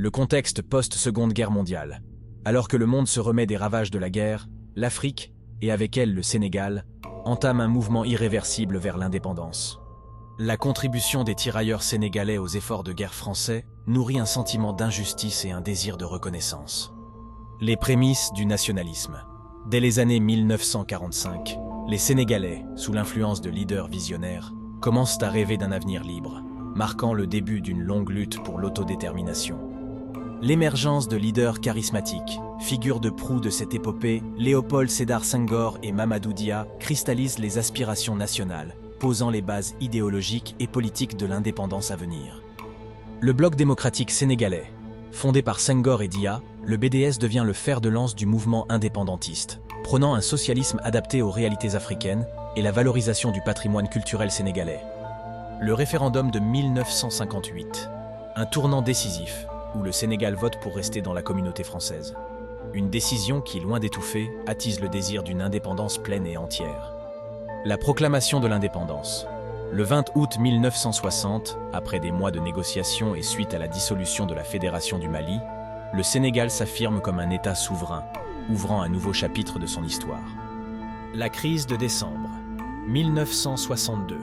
Le contexte post-Seconde Guerre mondiale. Alors que le monde se remet des ravages de la guerre, l'Afrique, et avec elle le Sénégal, entame un mouvement irréversible vers l'indépendance. La contribution des tirailleurs sénégalais aux efforts de guerre français nourrit un sentiment d'injustice et un désir de reconnaissance. Les prémices du nationalisme. Dès les années 1945, les Sénégalais, sous l'influence de leaders visionnaires, commencent à rêver d'un avenir libre, marquant le début d'une longue lutte pour l'autodétermination. L'émergence de leaders charismatiques, figures de proue de cette épopée, Léopold Sédar Senghor et Mamadou Dia, cristallisent les aspirations nationales, posant les bases idéologiques et politiques de l'indépendance à venir. Le Bloc démocratique sénégalais. Fondé par Senghor et Dia, le BDS devient le fer de lance du mouvement indépendantiste, prônant un socialisme adapté aux réalités africaines et la valorisation du patrimoine culturel sénégalais. Le référendum de 1958, un tournant décisif, où le Sénégal vote pour rester dans la communauté française. Une décision qui, loin d'étouffer, attise le désir d'une indépendance pleine et entière. La proclamation de l'indépendance. Le 20 août 1960, après des mois de négociations et suite à la dissolution de la Fédération du Mali, le Sénégal s'affirme comme un État souverain, ouvrant un nouveau chapitre de son histoire. La crise de décembre 1962.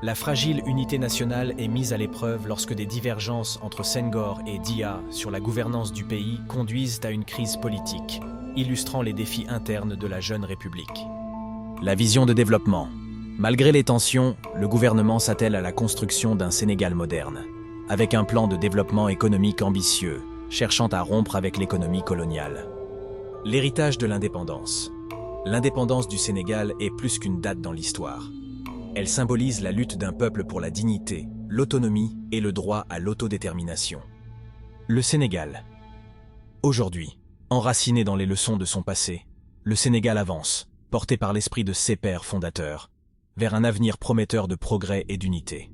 La fragile unité nationale est mise à l'épreuve lorsque des divergences entre Senghor et Dia sur la gouvernance du pays conduisent à une crise politique, illustrant les défis internes de la jeune République. La vision de développement. Malgré les tensions, le gouvernement s'attelle à la construction d'un Sénégal moderne, avec un plan de développement économique ambitieux, cherchant à rompre avec l'économie coloniale. L'héritage de l'indépendance. L'indépendance du Sénégal est plus qu'une date dans l'histoire. Elle symbolise la lutte d'un peuple pour la dignité, l'autonomie et le droit à l'autodétermination. Le Sénégal. Aujourd'hui, enraciné dans les leçons de son passé, le Sénégal avance, porté par l'esprit de ses pères fondateurs, vers un avenir prometteur de progrès et d'unité.